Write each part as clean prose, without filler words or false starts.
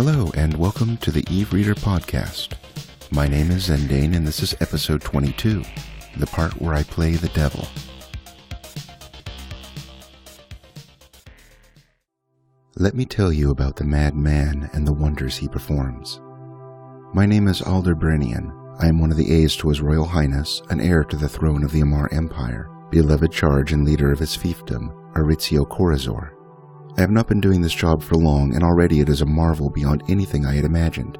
Hello and welcome to the Eve Reader Podcast. My name is Zendane and this is episode 22, the part where I play the devil. Let me tell you about the madman and the wonders he performs. My name is Alderbranian. I am one of the heirs to His Royal Highness, an heir to the throne of the Amar Empire, beloved charge and leader of his fiefdom, Aritzio Corazor. I have not been doing this job for long, and already it is a marvel beyond anything I had imagined.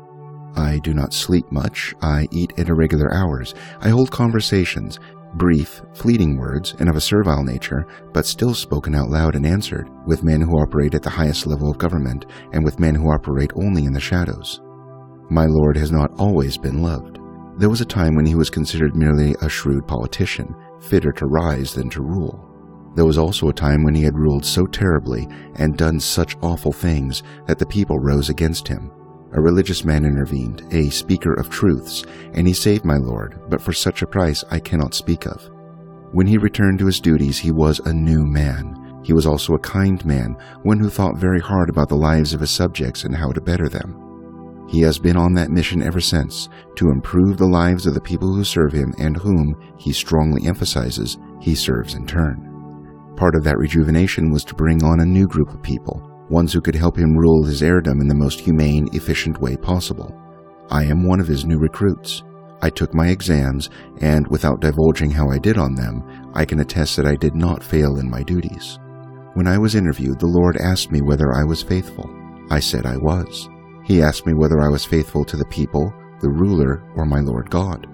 I do not sleep much, I eat at irregular hours, I hold conversations, brief, fleeting words, and of a servile nature, but still spoken out loud and answered, with men who operate at the highest level of government, and with men who operate only in the shadows. My lord has not always been loved. There was a time when he was considered merely a shrewd politician, fitter to rise than to rule. There was also a time when he had ruled so terribly and done such awful things that the people rose against him. A religious man intervened, a speaker of truths, and he saved my lord, but for such a price I cannot speak of. When he returned to his duties, he was a new man. He was also a kind man, one who thought very hard about the lives of his subjects and how to better them. He has been on that mission ever since, to improve the lives of the people who serve him and whom, he strongly emphasizes, he serves in turn. Part of that rejuvenation was to bring on a new group of people, ones who could help him rule his heirdom in the most humane, efficient way possible. I am one of his new recruits. I took my exams, and without divulging how I did on them, I can attest that I did not fail in my duties. When I was interviewed, the Lord asked me whether I was faithful. I said I was. He asked me whether I was faithful to the people, the ruler, or my Lord God.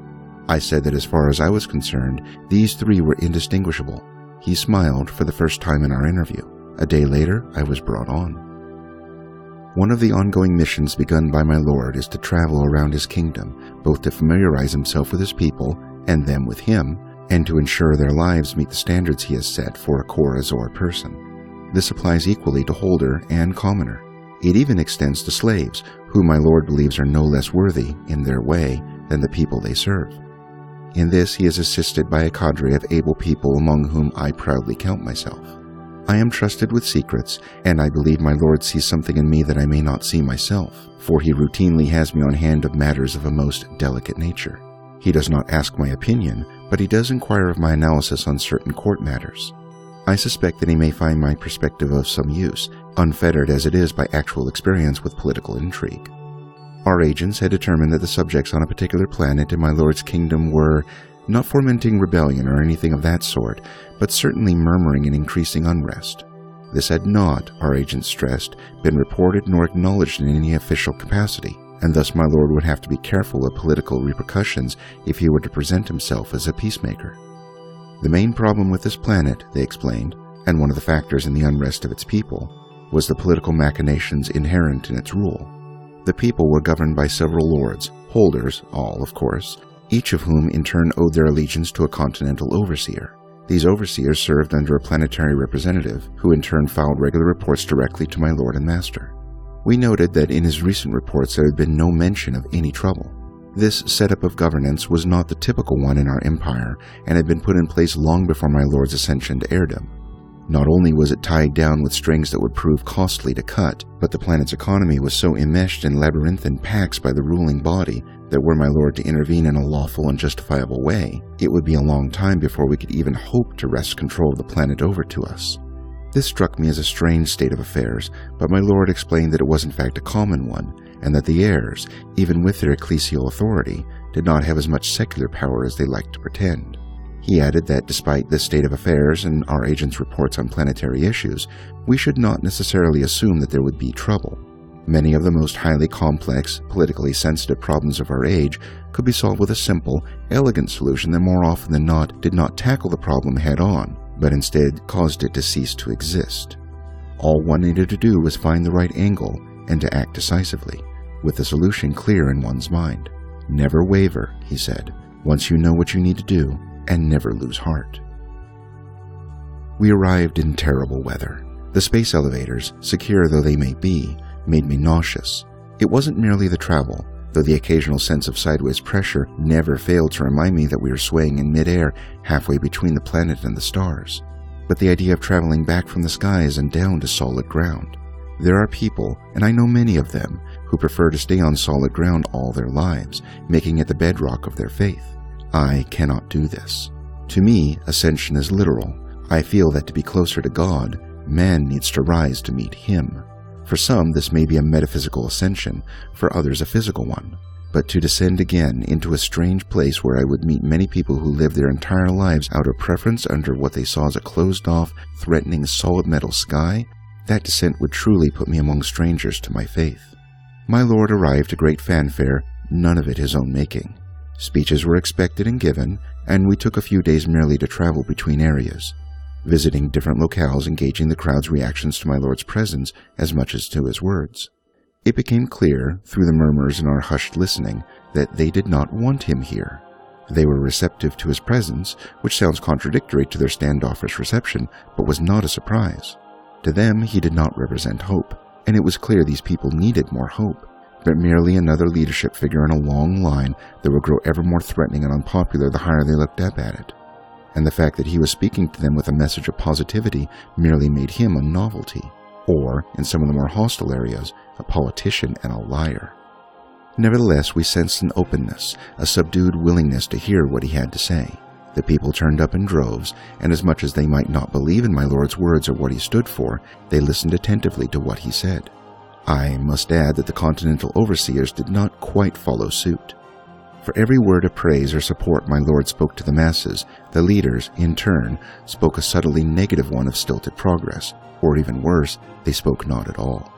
I said that as far as I was concerned, these three were indistinguishable. He smiled for the first time in our interview. A day later, I was brought on. One of the ongoing missions begun by my lord is to travel around his kingdom, both to familiarize himself with his people, and them with him, and to ensure their lives meet the standards he has set for a Corazor person. This applies equally to holder and commoner. It even extends to slaves, who my lord believes are no less worthy, in their way, than the people they serve. In this he is assisted by a cadre of able people among whom I proudly count myself. I am trusted with secrets, and I believe my lord sees something in me that I may not see myself, for he routinely has me on hand of matters of a most delicate nature. He does not ask my opinion, but he does inquire of my analysis on certain court matters. I suspect that he may find my perspective of some use, unfettered as it is by actual experience with political intrigue. Our agents had determined that the subjects on a particular planet in my lord's kingdom were not fomenting rebellion or anything of that sort, but certainly murmuring and increasing unrest. This had not, our agents stressed, been reported nor acknowledged in any official capacity, and thus my lord would have to be careful of political repercussions if he were to present himself as a peacemaker. The main problem with this planet, they explained, and one of the factors in the unrest of its people, was the political machinations inherent in its rule. The people were governed by several lords, holders, all of course, each of whom in turn owed their allegiance to a continental overseer. These overseers served under a planetary representative, who in turn filed regular reports directly to my lord and master. We noted that in his recent reports there had been no mention of any trouble. This setup of governance was not the typical one in our empire, and had been put in place long before my lord's ascension to heirdom. Not only was it tied down with strings that would prove costly to cut, but the planet's economy was so enmeshed in labyrinthine pacts by the ruling body that were my lord to intervene in a lawful and justifiable way, it would be a long time before we could even hope to wrest control of the planet over to us. This struck me as a strange state of affairs, but my lord explained that it was in fact a common one, and that the heirs, even with their ecclesial authority, did not have as much secular power as they liked to pretend. He added that despite this state of affairs and our agent's reports on planetary issues, we should not necessarily assume that there would be trouble. Many of the most highly complex, politically sensitive problems of our age could be solved with a simple, elegant solution that more often than not did not tackle the problem head-on, but instead caused it to cease to exist. All one needed to do was find the right angle and to act decisively, with the solution clear in one's mind. Never waver, he said, once you know what you need to do, and never lose heart. We arrived in terrible weather. The space elevators, secure though they may be, made me nauseous. It wasn't merely the travel, though the occasional sense of sideways pressure never failed to remind me that we were swaying in midair halfway between the planet and the stars, but the idea of traveling back from the skies and down to solid ground. There are people, and I know many of them, who prefer to stay on solid ground all their lives, making it the bedrock of their faith. I cannot do this. To me, ascension is literal. I feel that to be closer to God, man needs to rise to meet Him. For some, this may be a metaphysical ascension, for others a physical one. But to descend again into a strange place where I would meet many people who lived their entire lives out of preference under what they saw as a closed-off, threatening solid metal sky, that descent would truly put me among strangers to my faith. My Lord arrived to great fanfare, none of it his own making. Speeches were expected and given, and we took a few days merely to travel between areas, visiting different locales, engaging the crowd's reactions to my Lord's presence as much as to his words. It became clear, through the murmurs and our hushed listening, that they did not want him here. They were receptive to his presence, which sounds contradictory to their standoffish reception, but was not a surprise. To them, he did not represent hope, and it was clear these people needed more hope, but merely another leadership figure in a long line that would grow ever more threatening and unpopular the higher they looked up at it. And the fact that he was speaking to them with a message of positivity merely made him a novelty, or, in some of the more hostile areas, a politician and a liar. Nevertheless, we sensed an openness, a subdued willingness to hear what he had to say. The people turned up in droves, and as much as they might not believe in my Lord's words or what he stood for, they listened attentively to what he said. I must add that the continental overseers did not quite follow suit. For every word of praise or support my Lord spoke to the masses, the leaders, in turn, spoke a subtly negative one of stilted progress, or even worse, they spoke not at all.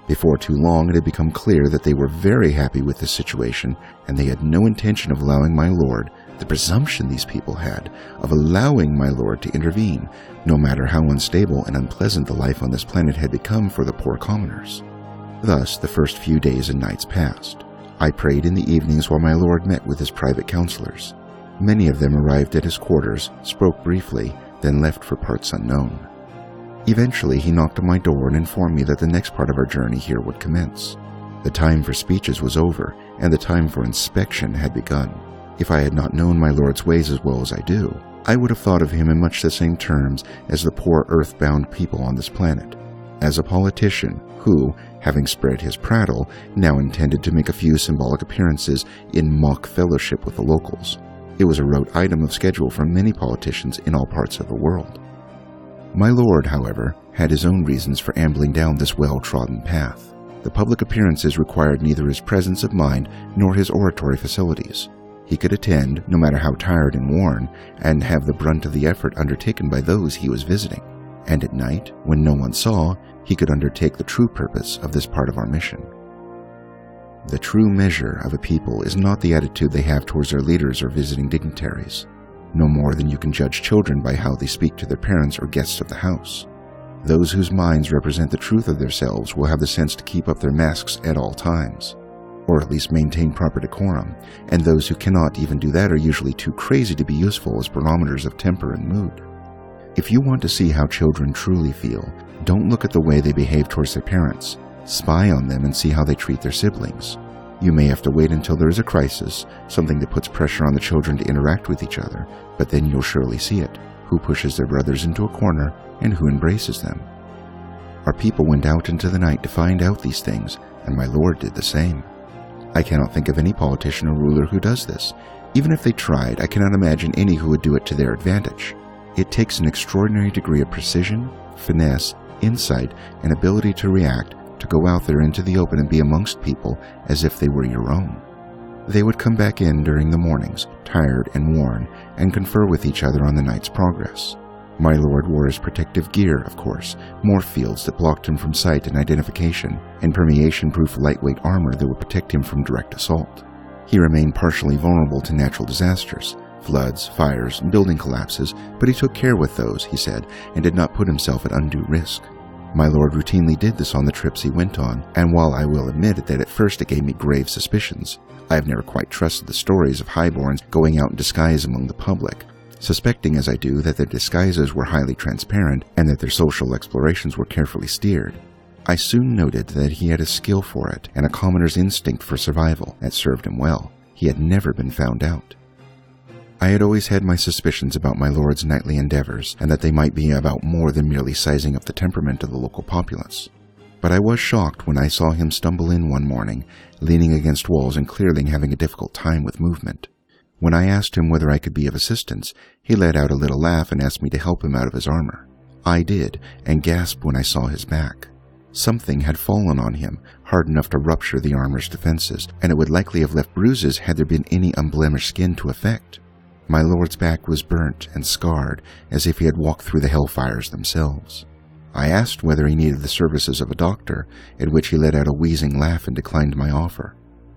Before too long, it had become clear that they were very happy with this situation, and they had no intention of allowing my Lord, the presumption these people had, of allowing my Lord to intervene, no matter how unstable and unpleasant the life on this planet had become for the poor commoners. Thus, the first few days and nights passed. I prayed in the evenings while my Lord met with his private counselors. Many of them arrived at his quarters, spoke briefly, then left for parts unknown. Eventually, he knocked on my door and informed me that the next part of our journey here would commence. The time for speeches was over, and the time for inspection had begun. If I had not known my Lord's ways as well as I do, I would have thought of him in much the same terms as the poor earth-bound people on this planet, as a politician who, having spread his prattle, now intended to make a few symbolic appearances in mock fellowship with the locals. It was a rote item of schedule for many politicians in all parts of the world. My Lord, however, had his own reasons for ambling down this well-trodden path. The public appearances required neither his presence of mind nor his oratory facilities. He could attend, no matter how tired and worn, and have the brunt of the effort undertaken by those he was visiting. And at night, when no one saw, he could undertake the true purpose of this part of our mission. The true measure of a people is not the attitude they have towards their leaders or visiting dignitaries, no more than you can judge children by how they speak to their parents or guests of the house. Those whose minds represent the truth of themselves will have the sense to keep up their masks at all times, or at least maintain proper decorum, and those who cannot even do that are usually too crazy to be useful as barometers of temper and mood. If you want to see how children truly feel, don't look at the way they behave towards their parents. Spy on them and see how they treat their siblings. You may have to wait until there is a crisis, something that puts pressure on the children to interact with each other, but then you'll surely see it, who pushes their brothers into a corner and who embraces them. Our people went out into the night to find out these things, and my Lord did the same. I cannot think of any politician or ruler who does this. Even if they tried, I cannot imagine any who would do it to their advantage. It takes an extraordinary degree of precision, finesse, insight, and ability to react to go out there into the open and be amongst people as if they were your own. They would come back in during the mornings, tired and worn, and confer with each other on the night's progress. My Lord wore his protective gear, of course, morph fields that blocked him from sight and identification, and permeation-proof lightweight armor that would protect him from direct assault. He remained partially vulnerable to natural disasters, floods, fires, and building collapses, but he took care with those, he said, and did not put himself at undue risk. My Lord routinely did this on the trips he went on, and while I will admit that at first it gave me grave suspicions, I have never quite trusted the stories of highborns going out in disguise among the public, suspecting as I do that their disguises were highly transparent and that their social explorations were carefully steered. I soon noted that he had a skill for it and a commoner's instinct for survival that served him well. He had never been found out. I had always had my suspicions about my Lord's nightly endeavors, and that they might be about more than merely sizing up the temperament of the local populace. but I was shocked when I saw him stumble in one morning, leaning against walls and clearly having a difficult time with movement. When I asked him whether I could be of assistance, he let out a little laugh and asked me to help him out of his armor. I did, and gasped when I saw his back. Something had fallen on him, hard enough to rupture the armor's defenses, and it would likely have left bruises had there been any unblemished skin to affect. My lord's back was burnt and scarred, as if he had walked through the hellfires themselves. I asked whether he needed the services of a doctor, at which he let out a wheezing laugh and declined my offer.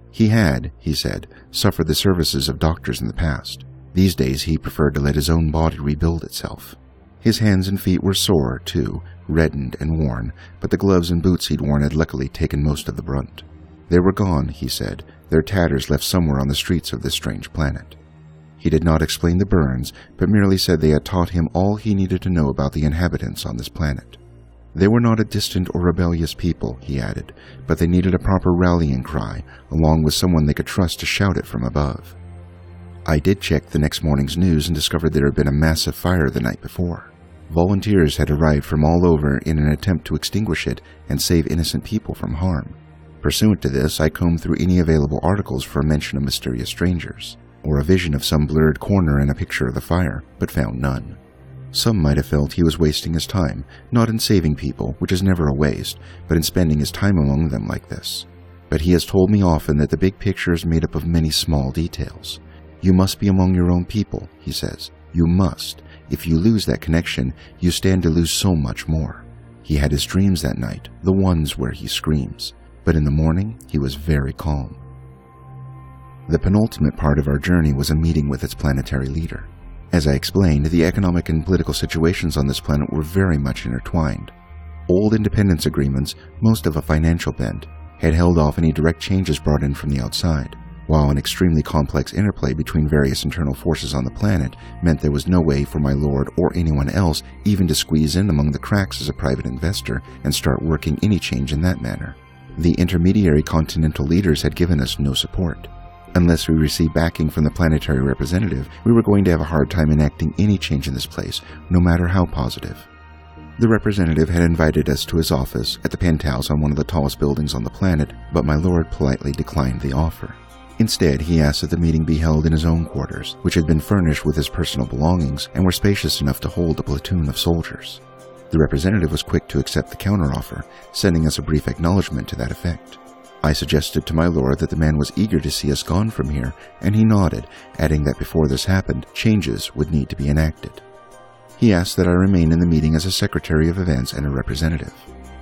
He had, he said, suffered the services of doctors in the past. These days he preferred to let his own body rebuild itself. His hands and feet were sore, too, reddened and worn, but the gloves and boots he'd worn had luckily taken most of the brunt. They were gone, he said, their tatters left somewhere on the streets of this strange planet. He did not explain the burns, but merely said they had taught him all he needed to know about the inhabitants on this planet. They were not a distant or rebellious people, he added, but they needed a proper rallying cry, along with someone they could trust to shout it from above. I did check the next morning's news and discovered there had been a massive fire the night before. Volunteers had arrived from all over in an attempt to extinguish it and save innocent people from harm. Pursuant to this, I combed through any available articles for a mention of mysterious strangers, or a vision of some blurred corner and a picture of the fire, but found none. Some might have felt he was wasting his time, not in saving people, which is never a waste, but in spending his time among them like this. But he has told me often that the big picture is made up of many small details. You must be among your own people, he says. You must. If you lose that connection, you stand to lose so much more. He had his dreams that night, the ones where he screams. But in the morning, he was very calm. The penultimate part of our journey was a meeting with its planetary leader. As I explained, the economic and political situations on this planet were very much intertwined. Old independence agreements, most of a financial bent, had held off any direct changes brought in from the outside, while an extremely complex interplay between various internal forces on the planet meant there was no way for my lord or anyone else even to squeeze in among the cracks as a private investor and start working any change in that manner. The intermediary continental leaders had given us no support. Unless we received backing from the planetary representative, we were going to have a hard time enacting any change in this place, no matter how positive. The representative had invited us to his office at the penthouse on one of the tallest buildings on the planet, but my lord politely declined the offer. Instead, he asked that the meeting be held in his own quarters, which had been furnished with his personal belongings and were spacious enough to hold a platoon of soldiers. The representative was quick to accept the counteroffer, sending us a brief acknowledgement to that effect. I suggested to my lord that the man was eager to see us gone from here, and he nodded, adding that before this happened, changes would need to be enacted. He asked that I remain in the meeting as a secretary of events and a representative.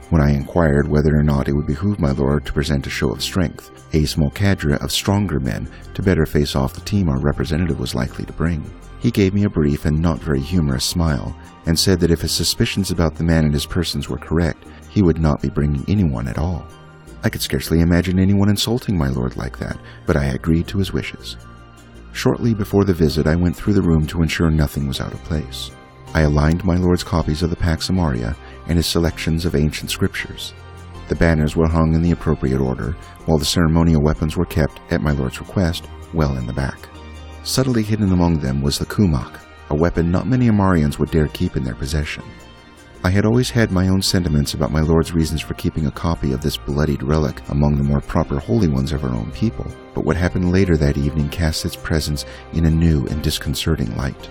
When I inquired whether or not it would behoove my lord to present a show of strength, a small cadre of stronger men, to better face off the team our representative was likely to bring, he gave me a brief and not very humorous smile, and said that if his suspicions about the man and his persons were correct, he would not be bringing anyone at all. I could scarcely imagine anyone insulting my lord like that, but I agreed to his wishes. Shortly before the visit, I went through the room to ensure nothing was out of place. I aligned my lord's copies of the Pax Amaria and his selections of ancient scriptures. The banners were hung in the appropriate order, while the ceremonial weapons were kept, at my lord's request, well in the back. Subtly hidden among them was the kumak, a weapon not many Amarians would dare keep in their possession. I had always had my own sentiments about my lord's reasons for keeping a copy of this bloodied relic among the more proper holy ones of our own people, but what happened later that evening cast its presence in a new and disconcerting light.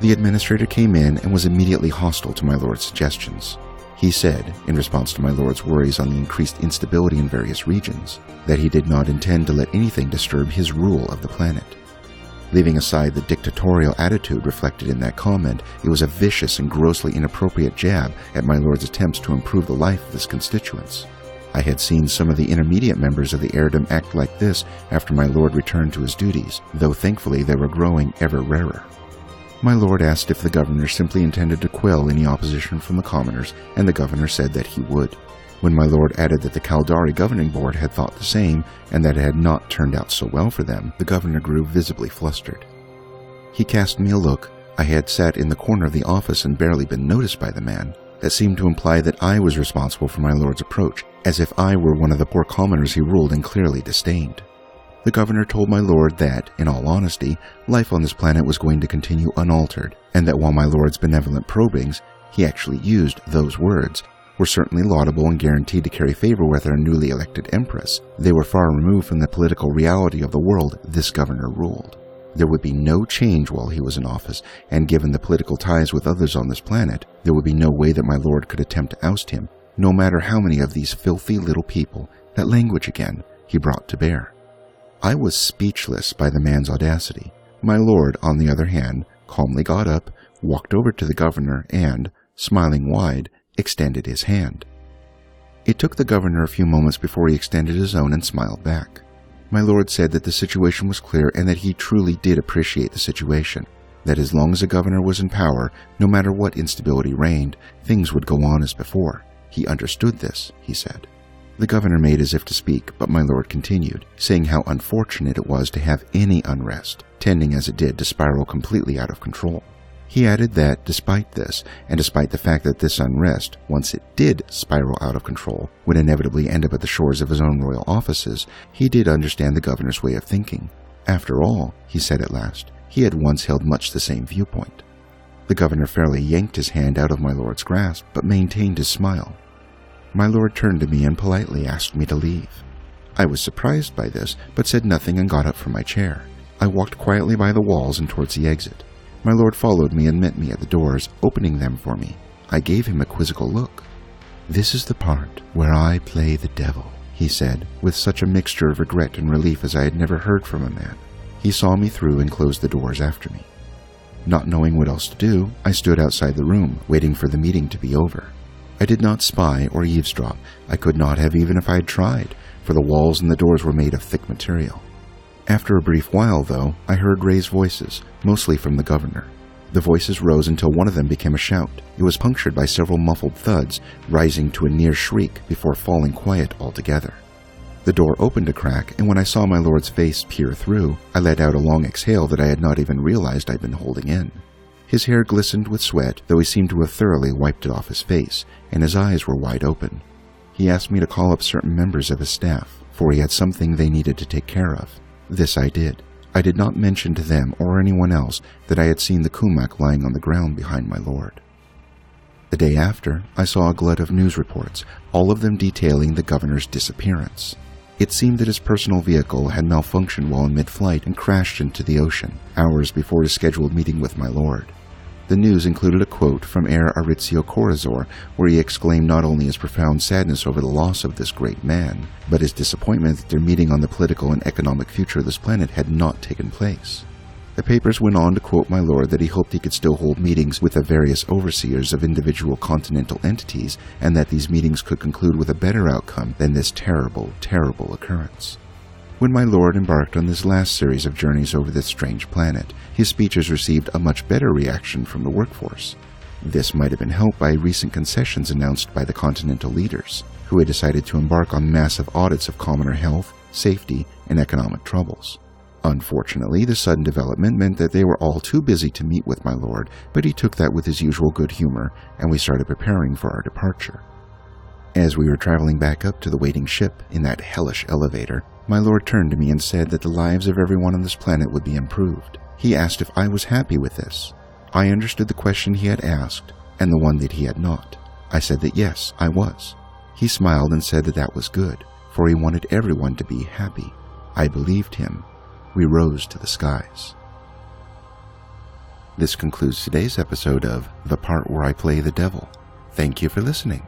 The administrator came in and was immediately hostile to my lord's suggestions. He said, in response to my lord's worries on the increased instability in various regions, that he did not intend to let anything disturb his rule of the planet. Leaving aside the dictatorial attitude reflected in that comment, it was a vicious and grossly inappropriate jab at my lord's attempts to improve the life of his constituents. I had seen some of the intermediate members of the heirdom act like this after my lord returned to his duties, though thankfully they were growing ever rarer. My lord asked if the governor simply intended to quell any opposition from the commoners, and the governor said that he would. When my lord added that the Caldari governing board had thought the same, and that it had not turned out so well for them, the governor grew visibly flustered. He cast me a look. I had sat in the corner of the office and barely been noticed by the man, that seemed to imply that I was responsible for my lord's approach, as if I were one of the poor commoners he ruled and clearly disdained. The governor told my lord that, in all honesty, life on this planet was going to continue unaltered, and that while my lord's benevolent probings, he actually used those words, were certainly laudable and guaranteed to carry favor with our newly elected empress, they were far removed from the political reality of the world this governor ruled. There would be no change while he was in office, and given the political ties with others on this planet, there would be no way that my lord could attempt to oust him, no matter how many of these filthy little people, that language again, he brought to bear. I was speechless by the man's audacity. My lord, on the other hand, calmly got up, walked over to the governor, and, smiling wide, extended his hand. It took the governor a few moments before he extended his own and smiled back. My lord said that the situation was clear and that he truly did appreciate the situation, that as long as the governor was in power, no matter what instability reigned, things would go on as before. He understood this, he said. The governor made as if to speak, but my lord continued, saying how unfortunate it was to have any unrest, tending as it did to spiral completely out of control. He added that, despite this, and despite the fact that this unrest, once it did spiral out of control, would inevitably end up at the shores of his own royal offices, he did understand the governor's way of thinking. After all, he said at last, he had once held much the same viewpoint. The governor fairly yanked his hand out of my lord's grasp, but maintained his smile. My lord turned to me and politely asked me to leave. I was surprised by this, but said nothing and got up from my chair. I walked quietly by the walls and towards the exit. My lord followed me and met me at the doors, opening them for me. I gave him a quizzical look. "This is the part where I play the devil," he said, with such a mixture of regret and relief as I had never heard from a man. He saw me through and closed the doors after me. Not knowing what else to do, I stood outside the room, waiting for the meeting to be over. I did not spy or eavesdrop. I could not have even if I had tried, for the walls and the doors were made of thick material. After a brief while, though, I heard raised voices, mostly from the governor. The voices rose until one of them became a shout. It was punctured by several muffled thuds, rising to a near shriek before falling quiet altogether. The door opened a crack, and when I saw my lord's face peer through, I let out a long exhale that I had not even realized I'd been holding in. His hair glistened with sweat, though he seemed to have thoroughly wiped it off his face, and his eyes were wide open. He asked me to call up certain members of his staff, for he had something they needed to take care of. This I did. I did not mention to them or anyone else that I had seen the kumak lying on the ground behind my lord. The day after, I saw a glut of news reports, all of them detailing the governor's disappearance. It seemed that his personal vehicle had malfunctioned while in mid-flight and crashed into the ocean, hours before his scheduled meeting with my lord. The news included a quote from Heir Aritzio Corazor, where he exclaimed not only his profound sadness over the loss of this great man, but his disappointment that their meeting on the political and economic future of this planet had not taken place. The papers went on to quote my lord that he hoped he could still hold meetings with the various overseers of individual continental entities, and that these meetings could conclude with a better outcome than this terrible, terrible occurrence. When my lord embarked on this last series of journeys over this strange planet, his speeches received a much better reaction from the workforce. This might have been helped by recent concessions announced by the continental leaders, who had decided to embark on massive audits of commoner health, safety, and economic troubles. Unfortunately, the sudden development meant that they were all too busy to meet with my lord, but he took that with his usual good humor, and we started preparing for our departure. As we were traveling back up to the waiting ship in that hellish elevator, my lord turned to me and said that the lives of everyone on this planet would be improved. He asked if I was happy with this. I understood the question he had asked, and the one that he had not. I said that yes, I was. He smiled and said that that was good, for he wanted everyone to be happy. I believed him. We rose to the skies. This concludes today's episode of The Part Where I Play the Devil. Thank you for listening.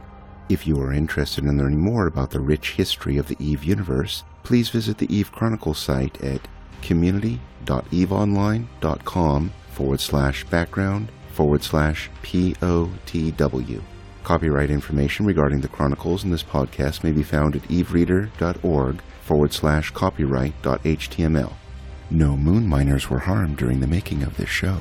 If you are interested in learning more about the rich history of the EVE universe, please visit the EVE Chronicles site at community.eveonline.com/background/POTW. Copyright information regarding the Chronicles in this podcast may be found at evereader.org/copyright.html. No moon miners were harmed during the making of this show.